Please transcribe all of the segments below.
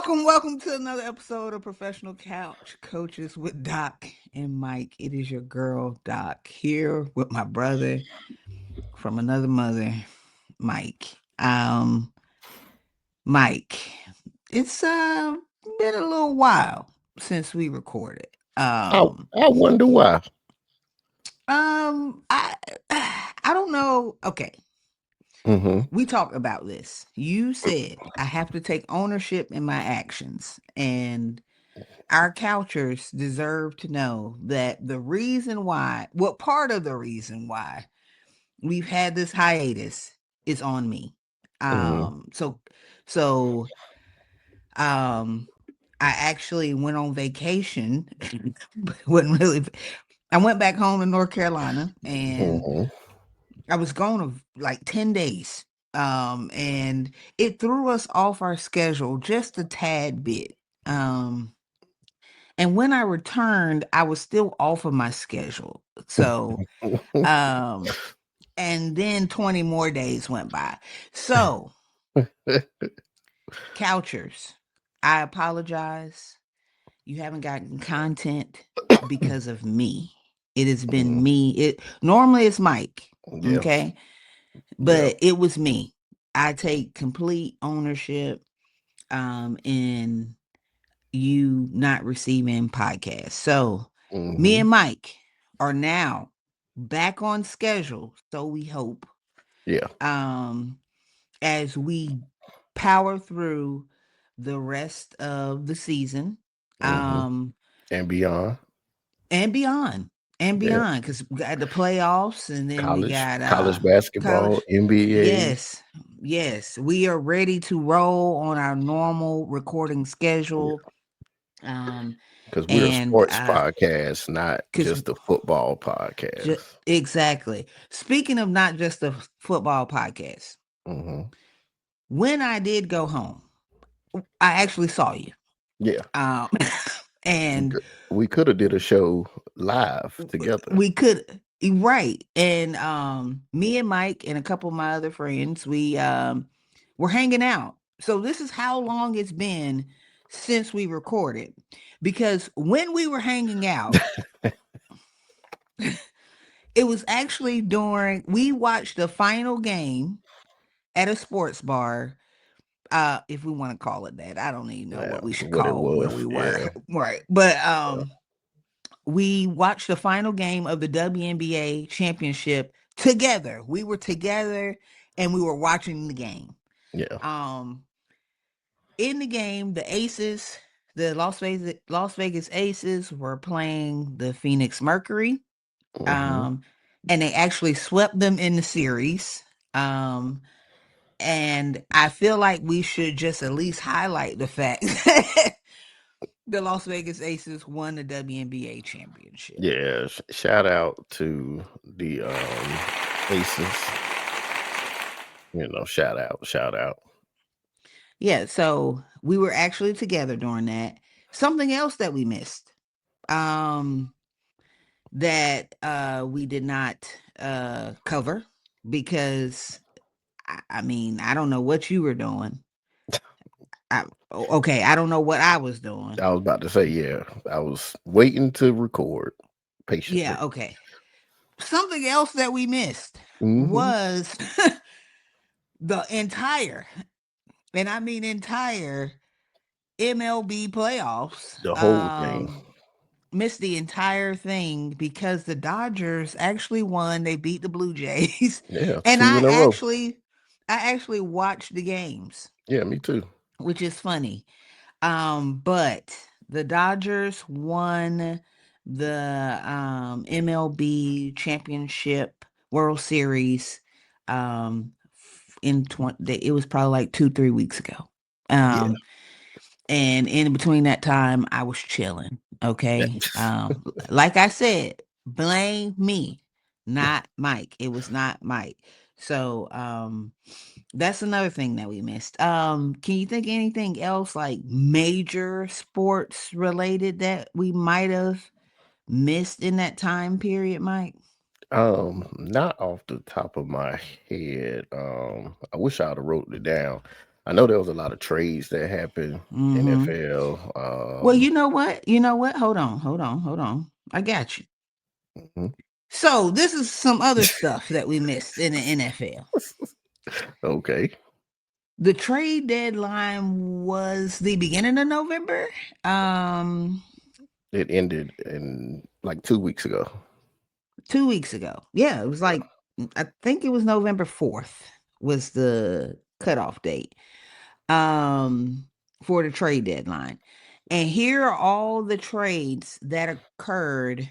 Welcome to another episode of Professional Couch Coaches with Doc and Mike. It is your girl, Doc, here with my brother from another mother, Mike. Mike, it's been a little while since we recorded. I wonder why. I I don't know. Okay, Mm-hmm. we talked about this. You said I have to take ownership in my actions, and our couchers deserve to know that the reason why, well, part of the reason why we've had this hiatus is on me. Mm-hmm. So um I actually went on vacation, but wasn't really. I went back home to North Carolina, and Mm-hmm. I was gone of like 10 days. And it threw us off our schedule just a tad bit. And when I returned, I was still off of my schedule. So, um, and then 20 more days went by. So, Couchers, I apologize. You haven't gotten content because of me. It has been Mhm. me. It normally it's Mike, Yeah. okay? Yeah. But it was me. I take complete ownership in you not receiving podcasts. So me Mm-hmm. and Mike are now back on schedule, so we hope, Yeah. um, as we power through the rest of the season, Mm-hmm. um, And beyond. and beyond. And Yeah. beyond, because we got the playoffs, and then we got College college. basketball, NBA. Yes, yes, we are ready to roll on our normal recording Yeah. schedule. Um, Because we're a and sports podcast, not because just a football podcast. exactly. Speaking of not just the football podcast, Mm-hmm. when I did go home, I actually saw you. Yeah. Um, We and could we could have did a show live together. we could right. And me and Mike and a couple of my other friends, we were hanging out. So this is how long it's been since we recorded. Because when we were hanging out, it was actually during we watched the final game at a sports bar, if we want to call it that. I don't even know Yeah, what we should what it call where was. we were. Yeah. Right. But we watched the final game of the WNBA championship together. We were together and we were watching the game. Yeah. Um in the game, the Aces, the Las Vegas Aces were playing the Phoenix Mercury. Mm-hmm. Um and they actually swept them in the series. Um And I feel like we should just at least highlight the fact that the Las Vegas Aces won the WNBA championship. Yeah. Shout out to the Aces. Shout out, shout out. Yeah, so we were actually together during that. Something else that we missed, um, that we did not cover because I mean, I don't know what you were doing. Okay, I don't know what I was doing. I was about to say, yeah, I was waiting to record patiently. Yeah, okay. Something else that we missed Hmm. was the entire, and I mean entire MLB playoffs. The whole thing. Missed the entire thing because the Dodgers actually won. They beat the Blue Jays, Yeah, and two in a row. I actually watched the games, Yeah, me too. which is funny. But the Dodgers won the MLB championship World Series in 20, it was probably like 2-3 weeks ago. Yeah. Um and in between that time I was chilling. Yeah. Okay. Like I said, blame me, not Mike. It was not Mike. So that's another thing that we missed. Can you think anything else like major sports related that we might have missed in that time period, Mike? Not off the top of my head. I wish I'd have wrote it down. I know there was a lot of trades that happened. Mhm. NFL. Well, you know what? You know what? Hold on, hold on, hold on. I got you. Mhm. So, this is some other stuff that we missed in the NFL. Okay, The trade deadline was the beginning of November. Um, it ended in like 2 weeks ago. 2 weeks ago. Yeah, it was like I think it was November 4th was the cutoff date for the trade deadline. And here are all the trades that occurred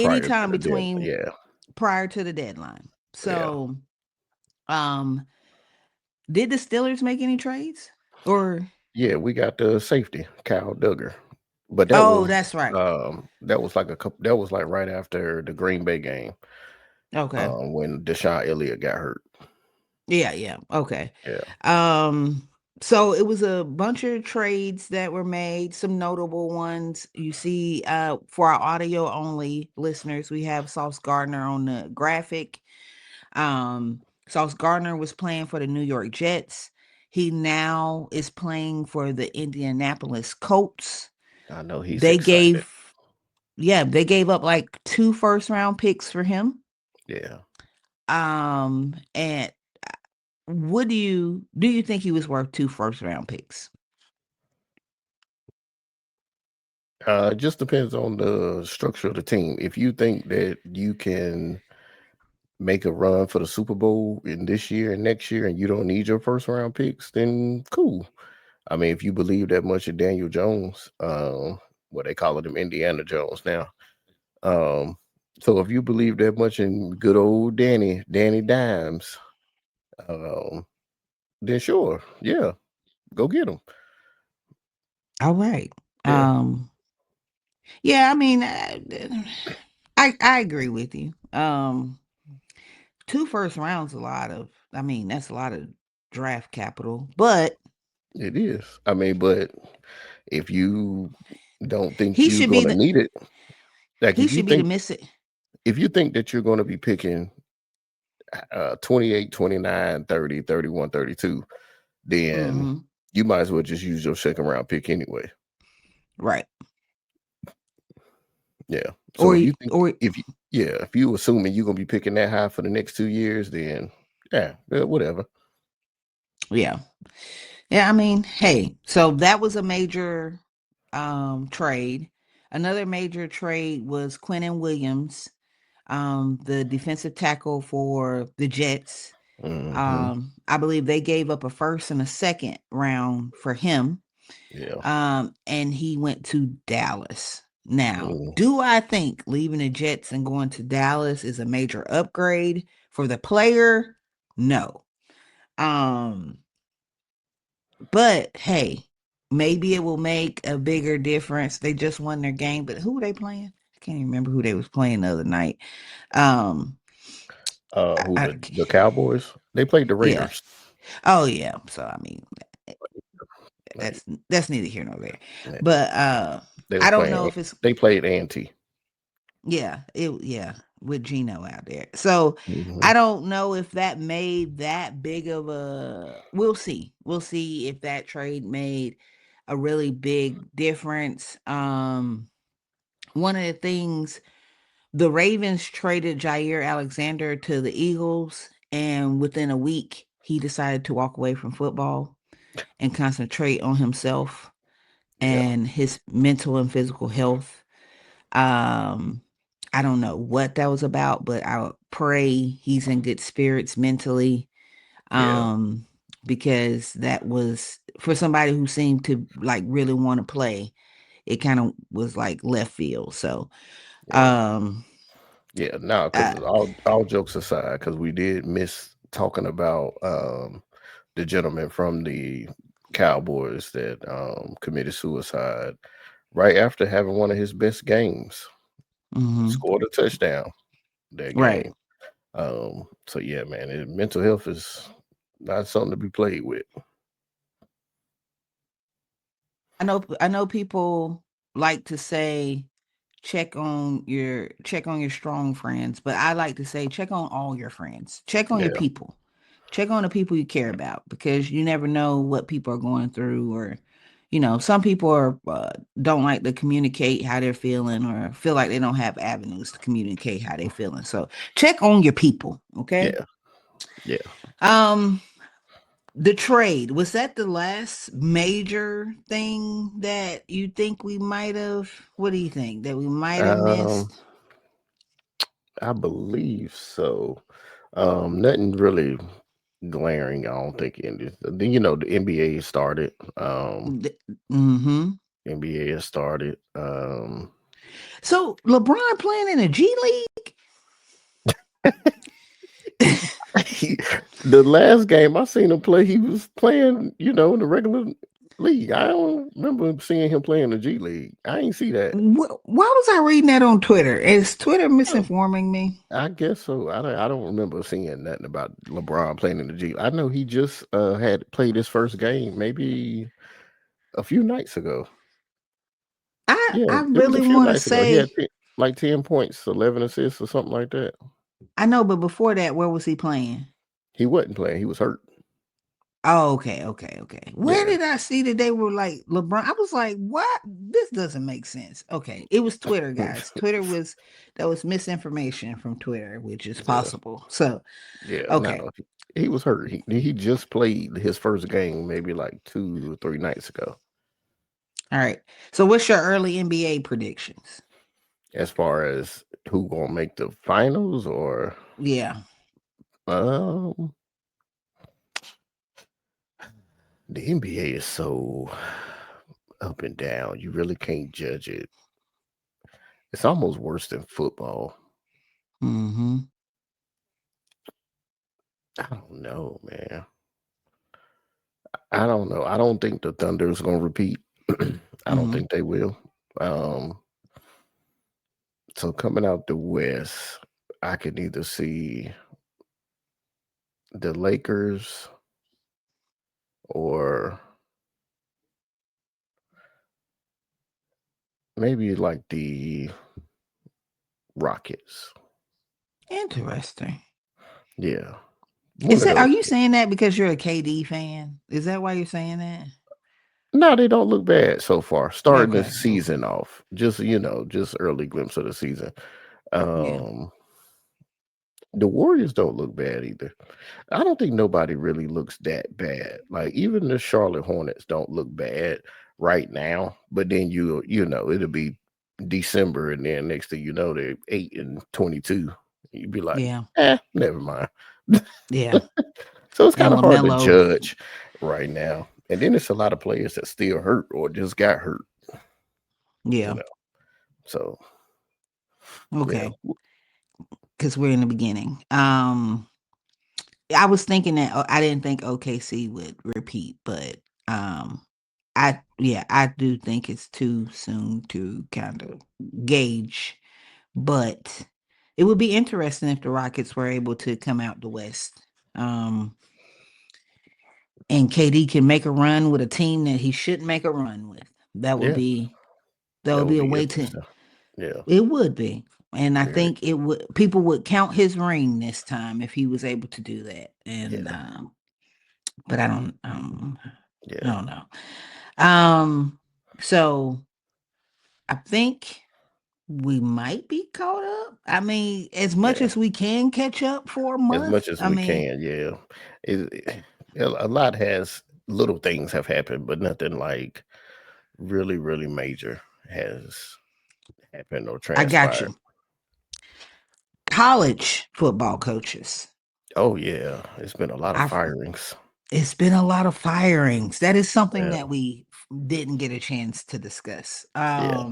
Prior to anytime the deadline. between Yeah, prior to the deadline. yeah, So, um, did the Steelers make any trades? Or yeah. We got the safety, Kyle Duggar, but oh, that's right. that was like a couple. That was like right after the Green Bay game, Okay. when Deshaun Elliott got hurt. Yeah, yeah. Okay. Yeah, Um, so it was a bunch of trades that were made, some notable ones. You see, for our audio only listeners, we have Sauce Gardner on the graphic. Sauce Gardner was playing for the New York Jets. He now is playing for the Indianapolis Colts. I know he's They excited. gave, yeah, they gave up like two first round picks for him. Yeah. And what do you think he was worth two first round picks? It just depends on the structure of the team. If you think that you can make a run for the Super Bowl in this year and next year, and you don't need your first round picks, then cool. I mean, if you believe that much in Daniel Jones, what they call him Indiana Jones now. Um, so if you believe that much in good old Danny Dimes, um, then sure, yeah, go get him. All right. Yeah, Yeah, I mean, I agree with you. Two first rounds a lot of. I mean, that's a lot of draft capital. But it is. I mean, but if you don't think he you're should be gonna the need it, like he should be the missing. if you think that you're gonna be picking 28, 29, 30, 31, 32, then Hmm. you might as well just use your second round pick anyway. Right. Yeah. So Or if you think or if you yeah, if you assuming you're gonna be picking that high for the next 2 years, then yeah, whatever. yeah. Yeah, I mean, hey, so that was a major trade. Another major trade was Quentin Williams, the defensive tackle for the Jets. Hmm. I believe they gave up a first and a second round for him. Yeah. And he went to Dallas. Now, Mm. do I think leaving the Jets and going to Dallas is a major upgrade for the player? No. Um, but hey, maybe it will make a bigger difference. They just won their game, but who were they playing? I can't even remember who they was playing the other night. Um, Who, I the Cowboys? They played the yeah. Raiders. Oh yeah. So I mean, Like, that's neither here nor there. yeah, But they was I don't know playing if it's they played Ante. yeah, with Gino out there. So Hmm. I don't know if that made that big of a we'll see. We'll see if that trade made a really big difference. One of the things the Ravens traded Jair Alexander to the Eagles, and within a week he decided to walk away from football and concentrate on himself Yeah, and his mental and physical health. Um, I don't know what that was about, but I pray he's in good spirits mentally. yeah, Um, because that was for somebody who seemed to like really want to play, it kind of was like left field. So, yeah, um, yeah. Now, because uh, all jokes aside, because we did miss talking about the gentleman from the Cowboys that committed suicide right after having one of his best games. mhm, Scored a touchdown that right. game. So yeah, man, mental health is not something to be played with. I know people like to say check on your strong friends, but I like to say check on all your friends. Check on your Yeah, people. Check on the people you care about because you never know what people are going through, or some people are don't like to communicate how they're feeling, or feel like they don't have avenues to communicate how they're feeling. So check on your people, okay? Yeah, yeah. Um, the trade, was that the last major thing that you think we might have? What do you think that we might have Um, missed? I believe so. Nothing really glaring. I don't think in this. Then the NBA started. Mm-hmm. NBA has started. So LeBron playing in a G League? The last game I seen him play, he was playing, in the regular league. I don't remember seeing him playing the G League. I ain't see that. Why was I reading that on Twitter? Is Twitter Oh, misinforming me? I guess so. I don't remember seeing nothing about LeBron playing in the G. I know he just had played his first game maybe a few nights ago. Yeah, I it was a really few want to nights ago. He had say, like 10 points, 11 assists, or something like that. I know, but before that, where was he playing? He wasn't playing. He was hurt. Oh, okay, okay, okay. Where Yeah. did I see that they were like LeBron? I was like, what? This doesn't make sense. Okay, it was Twitter, guys. That was misinformation from Twitter, which is Yeah. possible. So, Yeah, okay, no, he was hurt. He just played his first game maybe like 2 or 3 nights ago. all right. So, what's your early NBA predictions? As far as who gonna make the finals, or Yeah. um, the NBA is so up and down. You really can't judge it. It's almost worse than football. Mm-hmm. I don't know, man. I don't know. I don't think the Thunder is gonna repeat. I don't Mm-hmm. think they will. Um, so coming out the West, I could either see the Lakers or maybe like the Rockets. Interesting. Yeah, one of Are those you 2. saying that because you're a KD fan? Is that why you're saying that? No, they don't look bad so far. Starting the Okay. Okay. season off, just early glimpse of the season. Yeah. Um, the Warriors don't look bad either. I don't think nobody really looks that bad. Like even the Charlotte Hornets don't look bad right now. But then it'll be December, and then next thing you know, they're 8-22. You'd be like, Yeah. never mind. Yeah. So it's And kind of hard to LaMelo. judge right now. And then it's a lot of players that still hurt or just got hurt, you Yeah. know. So yeah, Okay. Because we're in the beginning. I was thinking that I didn't think OKC would repeat, but I do think it's too soon to kind of gauge. But it would be interesting if the Rockets were able to come out the West. Um, and KD can make a run with a team that he shouldn't make a run with. That would yeah, be that that would would be a be way to interesting. Yeah, it would be. And I very. think it would people would count his ring this time if he was able to do that. And Yeah, but I yeah, don't know. Um so I think we might be caught up. I mean, as much yeah. as we can catch up for a As much month. as I we mean, can, yeah. A lot has little things have happened, but nothing like really, really major has happened or I got transpired. you. College football coaches. Oh yeah, it's been a lot of I've firings. It's been a lot of firings. That is something Yeah, that we didn't get a chance to discuss. yeah,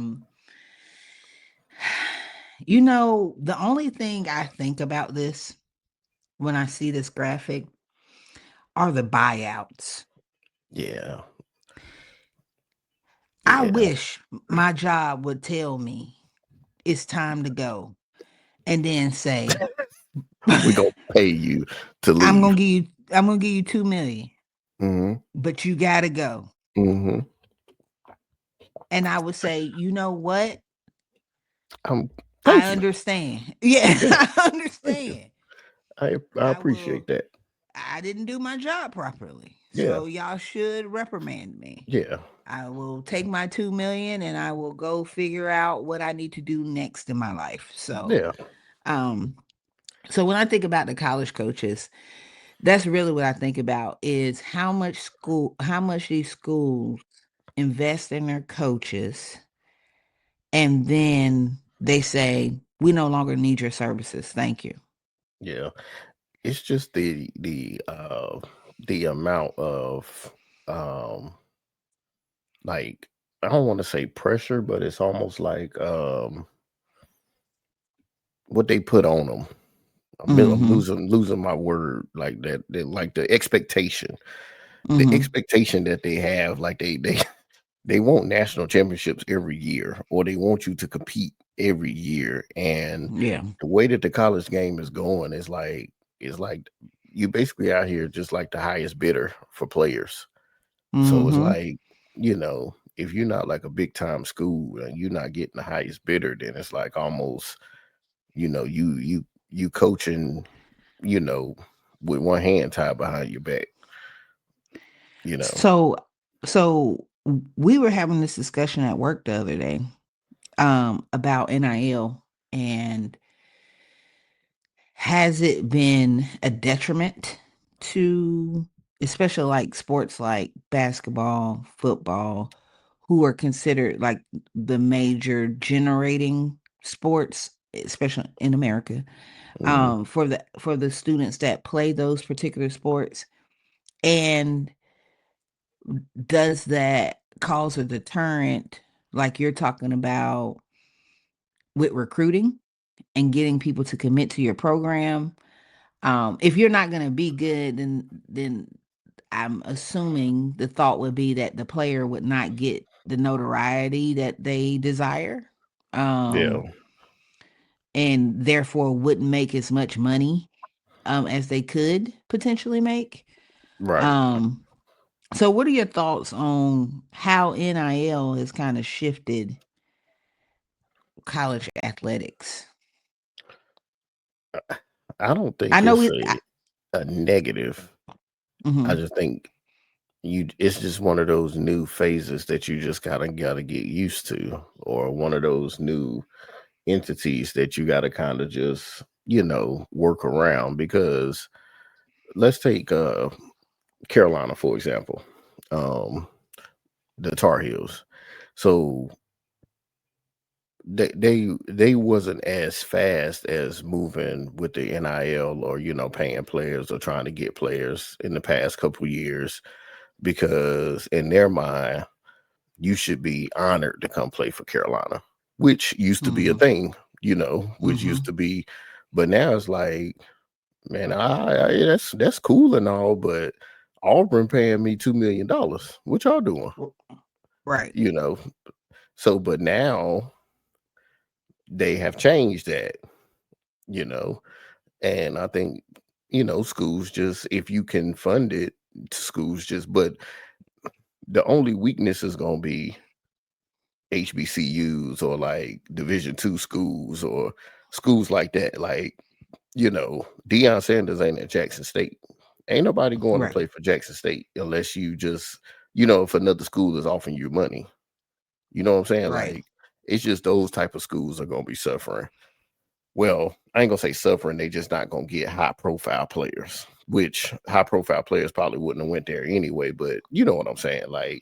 The only thing I think about this when I see this graphic are the buyouts. yeah, I yeah. wish my job would tell me it's time to go and then say, We gonna pay you to I'm leave. gonna give you I'm gonna give you 2 million, Hmm. but you gotta go. Hmm. And I would say, you know what? I Thank you. understand. Yeah, Yeah, I thank you. understand. I I appreciate will that. I didn't do my job properly. Yeah, So y'all should reprimand me. yeah, I will take my 2 million and I will go figure out what I need to do next in my life. yeah, Um, so when I think about the college coaches, that's really what I think about is how much these schools invest in their coaches, and then they say, we no longer need your services. Thank you. yeah. It's just the amount of um like, I don't want to say pressure, but it's almost like what they put on them. I'm Mm-hmm. losing my word, like like the Mm-hmm. expectation that they have, like they want national championships every year, or they want you to compete every year. And Yeah. the way that the college game is going is like you basically out here just like the highest bidder for players. So it's Mm-hmm. like, if you're not like a big time school and you're not getting the highest bidder, then it's like almost, you coaching, you know, with one hand tied behind your back, you know. So we were having this discussion at work the other day about NIL, and has it been a detriment to, especially like sports like basketball, football, who are considered like the major generating sports, especially in America, Mhm. for the students that play those particular sports? And does that cause a deterrent, like you're talking about, with recruiting and getting people to commit to your program? If you're not going to be good, then I'm assuming the thought would be that the player would not get the notoriety that they desire, Yeah, um, and therefore wouldn't make as much money as they could potentially make. right. Um, so, what are your thoughts on how NIL has kind of shifted college athletics? I don't I think know it's we. a negative. I Mhm. just think it's just one of those new phases that you just gotta get used to, or one of those new entities that you gotta kind of just, work around. Because let's take Carolina, for example. Um, the Tar Heels. So they wasn't as fast as moving with the NIL, or paying players or trying to get players in the past couple years, because in their mind you should be honored to come play for Carolina, which used to be a Mhm. thing, which used Mhm. to be. But now it's like, man, that's cool and all, but Auburn paying me $2 million. What y'all doing? Right. You know. So, but now they have changed that, you know, and I think, schools just, if you can fund it, schools just, but the only weakness is going to be HBCUs, or like Division II schools, or schools like that. Like, Deion Sanders ain't at Jackson State. Ain't nobody going to Right. play for Jackson State unless you just, if another school is offering you money. You know what I'm saying? Right. Like, it's just those type of schools are going to be suffering. Well, I ain't gonna say suffering. They just not gonna get high profile players, which high profile players probably wouldn't have went there anyway. But you know what I'm saying? Like,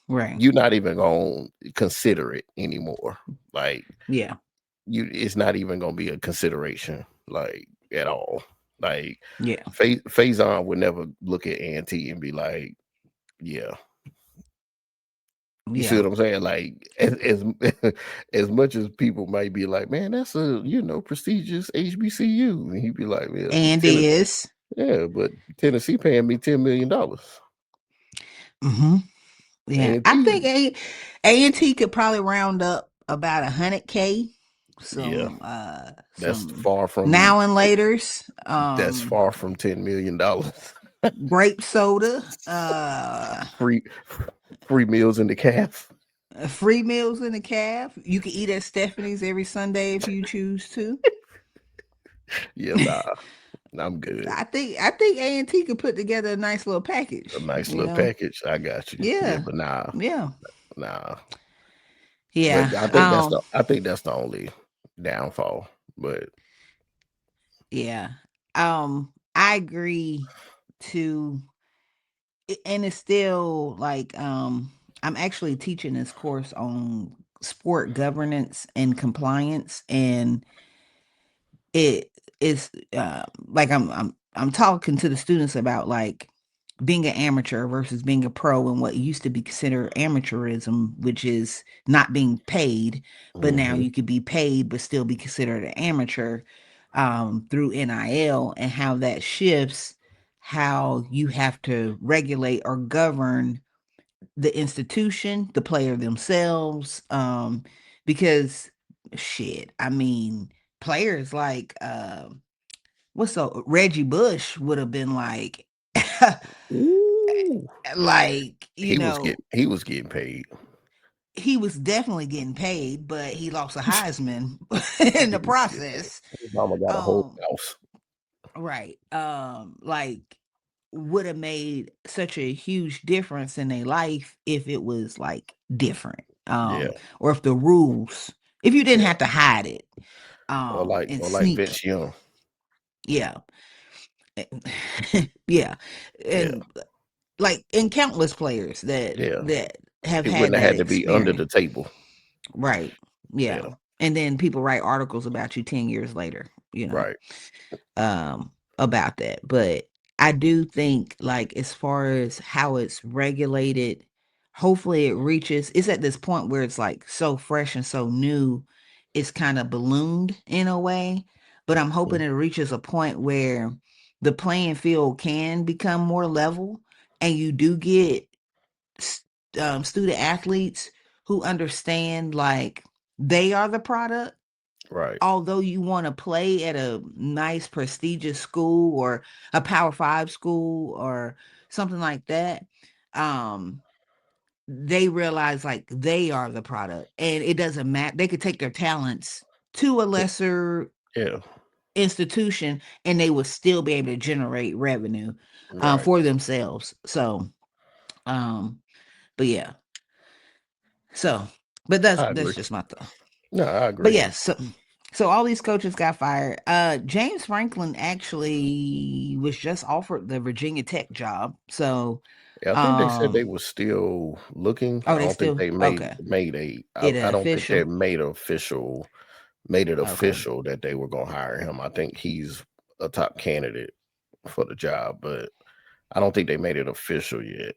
Right. you're not even gonna consider it anymore. Like, Yeah. it's not even gonna be a consideration, like, at all. Like, Yeah. Faison would never look at A&T and be like, yeah. You see Yeah. what I'm saying? Like, as much as people might be like, man, that's a prestigious HBCU, and he'd be like, yeah, And is. yeah, but Tennessee paying me $10 million. Mm-hmm. Yeah. I think A&T, A&T could probably round up about 100K. yeah, that's Some far from now and laters. that's far from $10 million. Grape soda. free free meals in the calf. Free meals in the caf. You can eat at Stephanie's every Sunday if you choose to. Yeah, nah. I'm good. I think A&T could put together a nice little A package, nice you little know. package. I got you. Yeah, Yeah. but nah, Yeah. nah. Yeah. But I think that's the only downfall. But Yeah. I agree to and it's still like I'm actually teaching this course on sport governance and compliance, and it is like I'm talking to the students about like being an amateur versus being a pro and what used to be considered amateurism, which is not being paid, but now hmm you could be paid but still be considered an amateur through NIL, and how that shifts how you have to regulate or govern the institution, the player themselves, because shit, I mean, players like what's so Reggie Bush would have been like ooh, like, you he was know, getting he was getting paid. he was definitely getting paid, but he lost a Heisman in He the was getting paid. process. His mama got a whole Um, house. right. Like would have made such a huge difference in their life if it was like different. Yeah, Or if the rules, if you didn't yeah. have to hide it, Or like and or like sneak. Vince Young. Yeah. Yeah. Yeah, And like in countless players yeah. that have It had wouldn't have that had to be under the experience. table. Right. Yeah. Yeah, And then people write articles about you 10 years later, you know, right. about that. But I do think like as far as how it's regulated, hopefully it reaches it's at this point where it's like so fresh and so new, it's kind of ballooned in a way. But I'm hoping Mhm. it reaches a point where the playing field can become more level and you do get s- student athletes who understand like they are the product, Right. although you want to play at a nice prestigious school or a power five school or something like that. um they realize like they are the product and it doesn't matter, they could take their talents to a lesser Yeah. institution and they would still be able to generate revenue Right. for themselves. So um but yeah, so but that's I that's agree. just my thought. No, I But agree. yeah, so all these coaches got fired. James Franklin actually was just offered the Virginia Tech job. So Yeah, I think they said they um were still looking. I oh, they don't think still they made okay. made a. I, It I don't think they official. made it Okay. official that they were going to hire him. I think he's a top candidate for the job, but I don't think they made it official yet.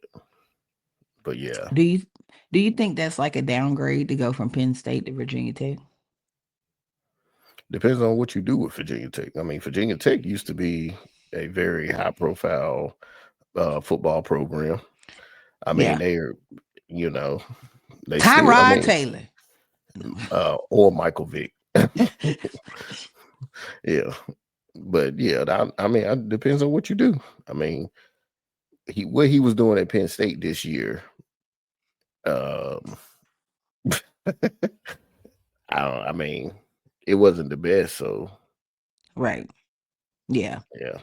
But yeah, Do you do you think that's like a downgrade to go from Penn State to Virginia Tech? depends on what you do with Virginia Tech. I mean, Virginia Tech used to be a very high profile football program. I mean, Yeah. they're you know they still. I Tyrod mean, Taylor. No. or Michael Vick. Yeah, but yeah, I mean, it depends on what you do. I mean, what he was doing at Penn State this year. Um, I don't. I mean, it wasn't the best. So Right. Yeah. yeah,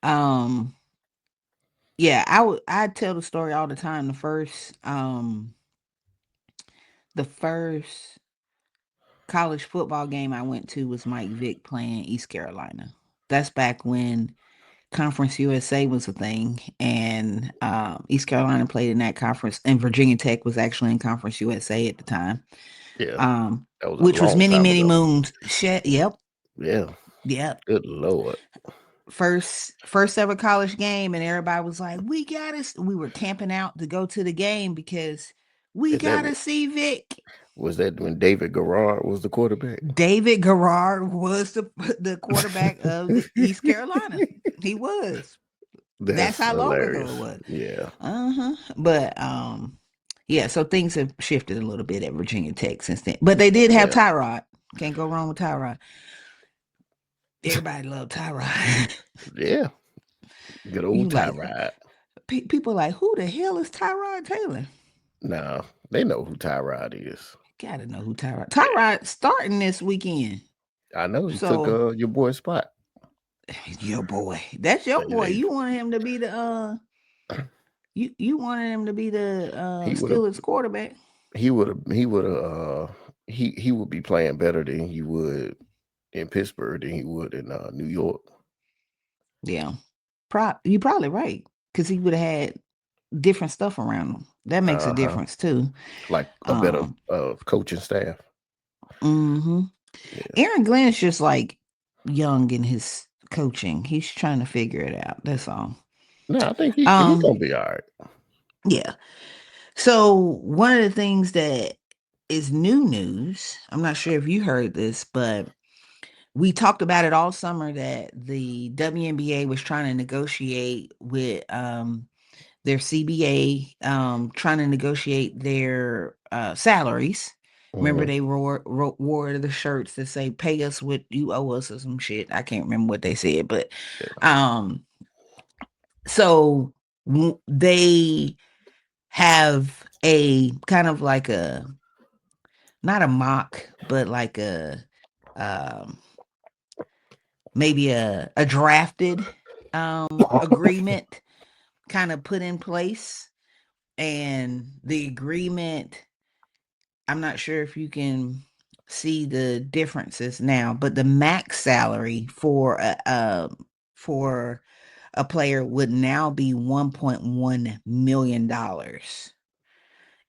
Um yeah, I tell the story all the time. The first college football game I went to was Mike Vick playing East Carolina. That's back when Conference USA was a thing, and East Carolina played in that conference, and Virginia Tech was actually in Conference USA at the time, yeah, um, that was a which was long many, time many ago. moons. Yep, Yeah, yep. good lord. First ever college game, and everybody was like, "We got to." We were camping out to go to the game because we And that got to see Vic. was that when David Garrard was the quarterback. David Garrard was the quarterback of the East Carolina. He was. That's That's how long ago it hilarious. was. Yeah, Uh-huh. But yeah, so things have shifted a little bit at Virginia Tech since then. But they did have yeah, Tyrod. Can't go wrong with Tyrod. Everybody loved Tyrod. yeah. Good old You tie like ride. people like, who the hell is Tyrod Taylor? Now they know who Tyrod is. Gotta know who Tyrod. Yeah, Tyrod starting this weekend. I know he took So your boy's spot. Your boy. That's your boy. They, You wanted him to be the you wanted him to be the he would have Steelers quarterback. he would be playing better than he would in Pittsburgh than he would in New York. Yeah. You probably right. Because he would have had different stuff around him. That makes a Uh-huh. difference too. Like a better Um coaching staff. hmm Yeah. Aaron Glenn's just like young in his coaching. He's trying to figure it out. That's all. No, I think he Um gonna be all right. yeah. So one of the things that is new news, I'm not sure if you heard this, but we talked about it all summer that the WNBA was trying to negotiate with their CBA, trying to negotiate their salaries. Remember, Mm-hmm. they wore the shirts that say "Pay us what you owe us" or some shit. I can't remember what they said, but Yeah. um, so they have a kind of like a not a mock, but like a um maybe a drafted agreement kind of put in place. And the agreement, I'm not sure if you can see the differences now, but the max salary for a player would now be $1.1 million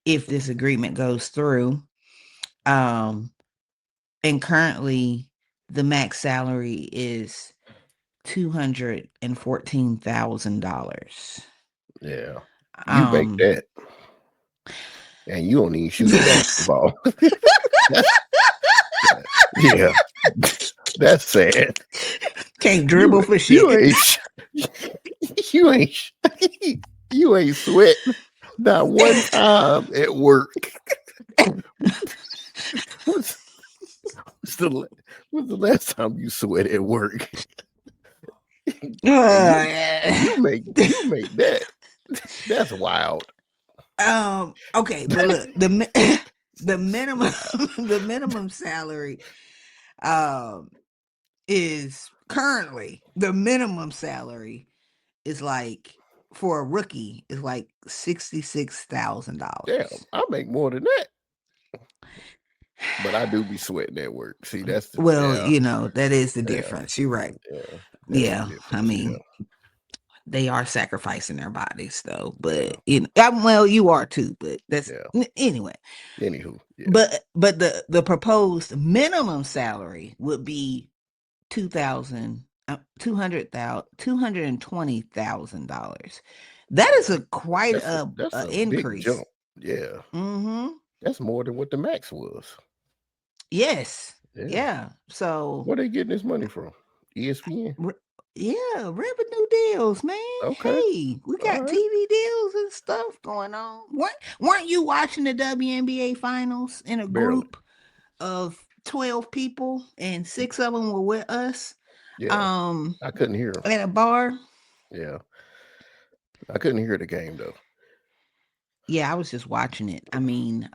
if this agreement goes through. Um, and currently the max salary is $214,000. Yeah. You make Um, that, and you don't even shoot a basketball. That's yeah. That's sad. can't dribble You for you shit. ain't sh- you ain't sh- you ain't sweating not one time at work. What's, what's the la- what's the last time you sweat at work? And you make that. That's wild. Okay, but look, the That's minimum wild. the minimum salary um is currently the minimum salary is like for a rookie is like Damn, $66,000. I make more than that, but I do be sweating at work. See, that's the Well, yeah, that is the yeah, difference. You're right. yeah. That's the Yeah, I difference. Yeah, mean, they are sacrificing their bodies though, yeah, but well, you are too, but that's yeah. anyway. Anywho, yeah, But the proposed minimum salary would be 2,000 $220,000. That is yeah. a quite That's a a big increase. jump. Yeah, Mm-hmm. that's more than what the max was. Yes. Yeah, Yeah. So where they getting this money from? ESPN. re- yeah, revenue deals, man. Okay, Hey, we all got right. TV deals and stuff going on. Weren't you watching the WNBA finals in a Barely. group of 12 people and six of them were with us Yeah, um I couldn't hear 'em. at a bar? Yeah, I couldn't hear the game though. Yeah, I was just watching it. I mean,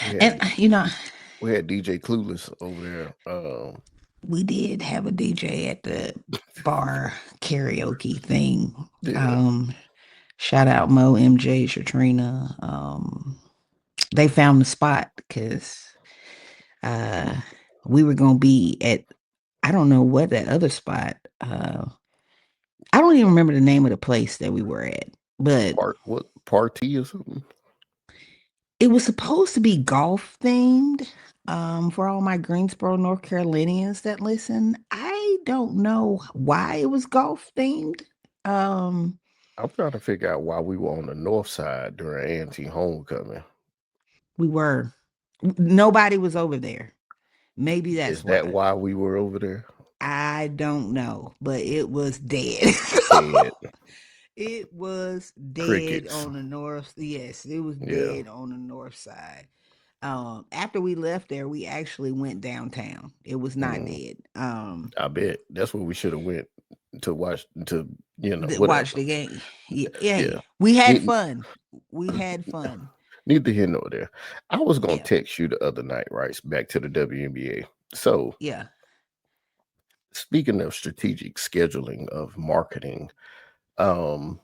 We and had we had DJ Clueless over there. we did have a DJ at the bar karaoke thing. Yeah, Um, Shout out Mo, MJ, Shatrina. They found the spot because uh we were gonna be at I don't know what that other spot. I don't even remember the name of the place that we were at, but what party or something? it was supposed to be golf themed. For all my Greensboro, North Carolinians that listen, I don't know why it was golf themed. Um, I'm trying to figure out why we were on the north side during Auntie homecoming. we were nobody was over there. Maybe that's Is that why. why we were over there? I don't know, but it was dead. Dead It was dead crickets. on the north. Yes, it was Yeah. dead on the north side. After we left there, we actually went downtown. It was not Mm, dead. I bet that's where we should have went to watch to whatever. Watch the game. Yeah, Yeah. we had Need, fun. We had fun. Neither here nor there. I was gonna Yeah, text you the other night, right? Back to the WNBA. So yeah. speaking of strategic scheduling of marketing, um,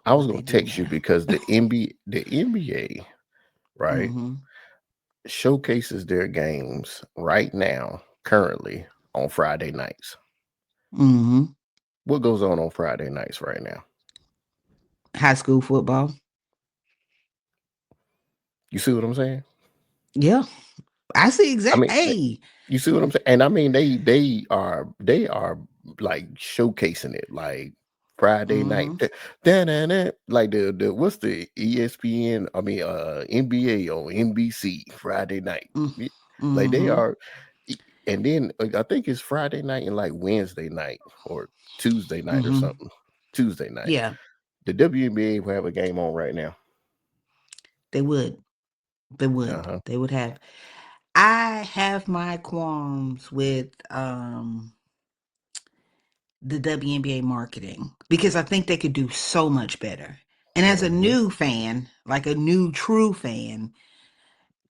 I was What gonna they do text you now. because the NBA, right, Mm-hmm. showcases their games right now, currently on Friday nights. Mm-hmm. What goes on Friday nights right now? High school football. You see what I'm saying? Yeah. I see I exact mean, hey. you see what I'm saying? And I mean, they are like showcasing it like Friday night, Mm-hmm. like the what's the ESPN? I mean, NBA on NBC Friday night. Like they Mm-hmm. are, and then I think it's Friday night and like Wednesday night or Tuesday night or Mm-hmm. something. Tuesday night. Yeah, The WNBA will have a game on right now. they would. They Uh would. huh. They would have. I have my qualms with the WNBA marketing because I think they could do so much better. And as a Hmm. new fan, like a new true fan,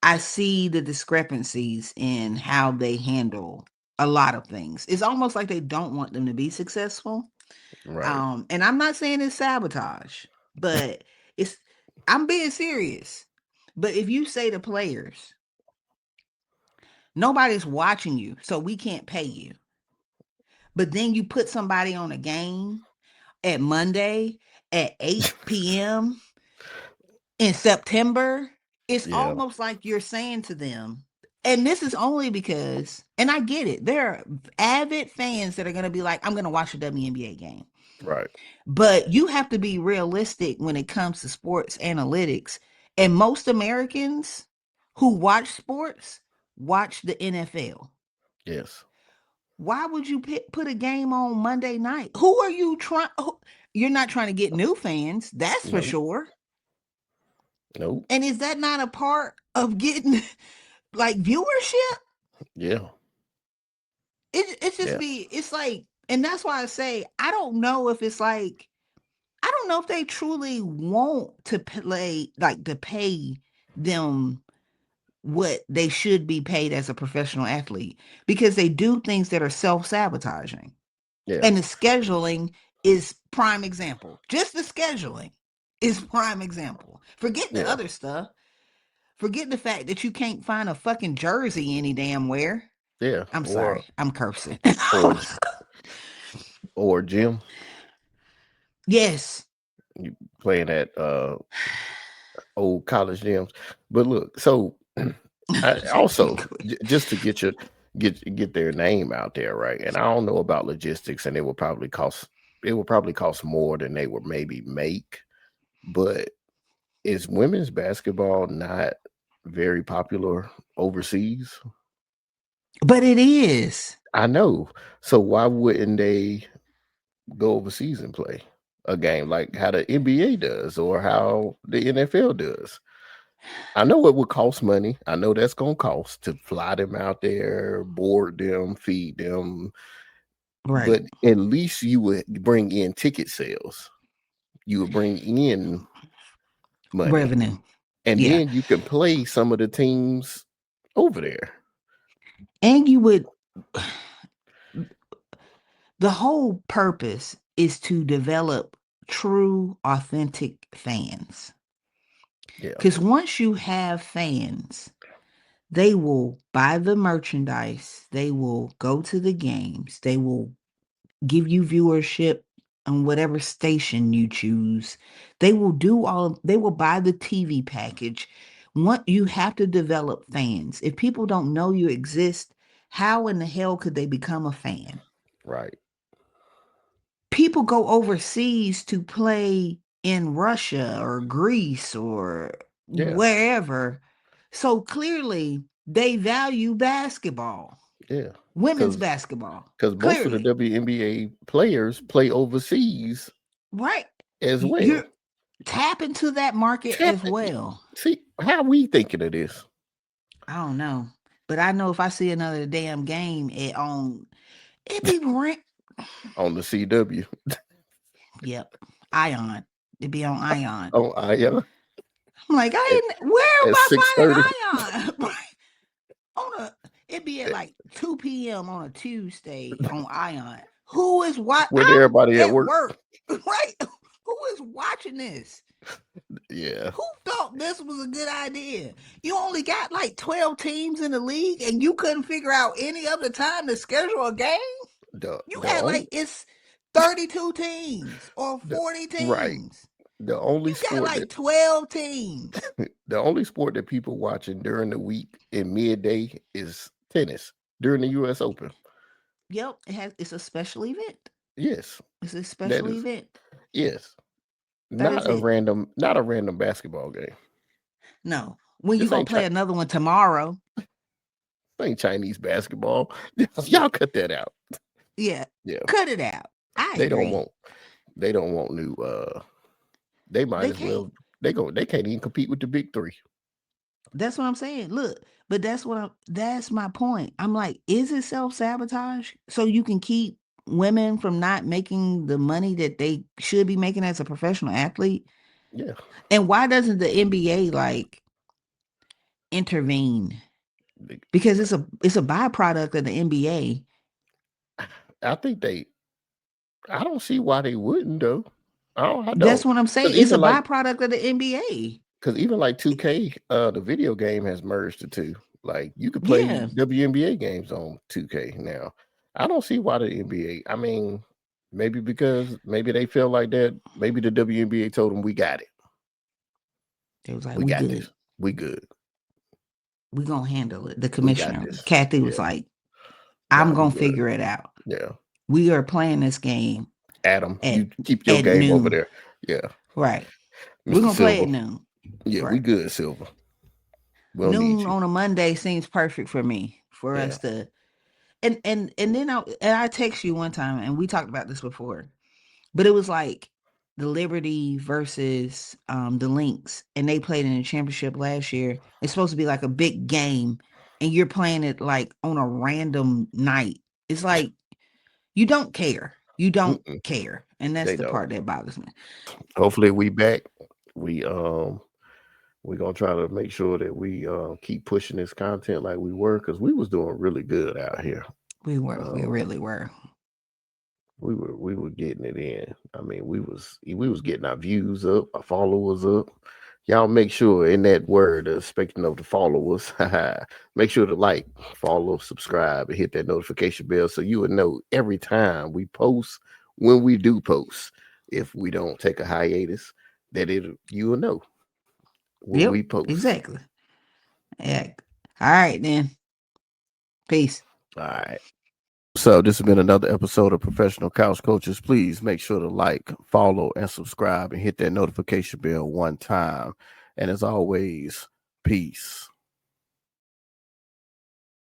I see the discrepancies in how they handle a lot of things. It's almost like they don't want them to be successful. Right. And I'm not saying it's sabotage, but it's I'm being serious. But if you say to players, nobody's watching you, so we can't pay you. But then you put somebody on a game at Monday at 8 p.m. in September, it's Yeah. almost like you're saying to them, and this is only because, and I get it, there are avid fans that are going to be like, I'm going to watch a WNBA game. Right. But you have to be realistic when it comes to sports analytics. And most Americans who watch sports watch the NFL. Yes. Why would you put a game on Monday night? Who are you trying? You're not trying to get new fans, that's for Nope. sure. Nope. And is that not a part of getting like viewership? Yeah. It just Yeah. be it's like, and that's why I say I don't know if it's like I don't know if they truly want to play like to pay them what they should be paid as a professional athlete because they do things that are self-sabotaging. Yeah. And the scheduling is prime example. Just the scheduling is prime example. Forget the Yeah. other stuff. Forget the fact that you can't find a fucking jersey any damn where. Yeah. I'm sorry. I'm cursing. Or or Jim, Yes. you playing at old college gyms. But look, so I also just to get their name out there, right? And I don't know about logistics, and it will probably cost more than they would maybe make. But is women's basketball not very popular overseas? But it is. I know. So why wouldn't they go overseas and play a game like how the NBA does or how the NFL does? I know it would cost money. I know that's going to cost to fly them out there, board them, feed them, Right. but at least you would bring in ticket sales. You would bring in money, Revenue. and Yeah. then you can play some of the teams over there. And you would the whole purpose is to develop true authentic fans. Yeah, Cuz once you have fans, they will buy the merchandise, they will go to the games, they will give you viewership on whatever station you choose. They will buy the TV package. What you have to develop fans. If people don't know you exist, how in the hell could they become a fan? right. People go overseas to play in Russia or Greece or Yeah, wherever. So clearly they value basketball, yeah. women's Because basketball. most of the Clearly. WNBA players play overseas Right. as You're well. tap into that market Tap as well. See how we thinking of this I don't know. But I know if I see another damn game it be rent. on the CW. Yep. Ion. It be on Ion. Oh, I I'm like, at, where am at I 6:30. finding Ion? On a It'd be at like 2 p.m. on a Tuesday on Ion. Who is what? With everybody I'm at at work. work, right? Who is watching this? Yeah, Who thought this was a good idea? You only got like 12 teams in the league and you couldn't figure out any other time to schedule a game? You the act only like it's 32 teams or the 40 right teams. the only You got sport that like 12 teams. the only sport that people watching during the week in midday is tennis during the U.S. Open. Yep, it's a special event. Yes, It's a that special is event. yes. That is it. Not a random basketball game. No. When you This gonna ain't play another one tomorrow? this ain't Chinese basketball. Yeah. Y'all cut that out. Yeah. Yeah, Cut it out. I they don't agree. want they don't want new. They might They as can't. well. They can't even compete with the big three. That's what I'm saying. Look, but that's my point. I'm like, is it self-sabotage so you can keep women from not making the money that they should be making as a professional athlete? Yeah, And why doesn't the NBA like intervene? Big- Because it's a byproduct of the NBA. I think they. I don't see why they wouldn't though. I That's don't. what I'm Because saying. It's a byproduct of the NBA. even like 2K, the video game has merged the two. Like you could play Yeah. WNBA games on 2K now. I don't see why the NBA. I mean, maybe because maybe they feel like that. Maybe the WNBA told them we got it. It was like, We we got good. this. We good. We gonna handle it. The We got commissioner, this. Kathy, was Yeah. like, I'm Nah, we gonna good. figure it out. Yeah. We are playing this game Adam, at you keep your at game over noon. there. Yeah. Right. We're Mr. gonna play Silver. at noon. Yeah, we Right. good, Silver. We don't need Noon you. on a Monday seems perfect for me for Yeah. us to and then I text you one time and we talked about this before, but it was like the Liberty versus the Lynx, and they played in the championship last year. It's supposed to be like a big game, and you're playing it like on a random night. It's like you don't care. You don't Mm-mm, care, and that's they the don't. part that bothers me. Hopefully we back. We we're gonna try to make sure that we keep pushing this content like we were because we was doing really good out here. We Um, really were. we were getting it in. I mean, we was getting our views up, our followers up. Y'all make sure in that word, speaking of the followers, make sure to like, follow, subscribe, and hit that notification bell so you would know every time we post, when we do post. If we don't take a hiatus, that it you will know when we Yep, post. exactly. Yeah. All right then. Peace. All right. So this has been another episode of Professional Couch Coaches. Please make sure to like, follow, and subscribe and hit that notification bell one time. And as always, peace.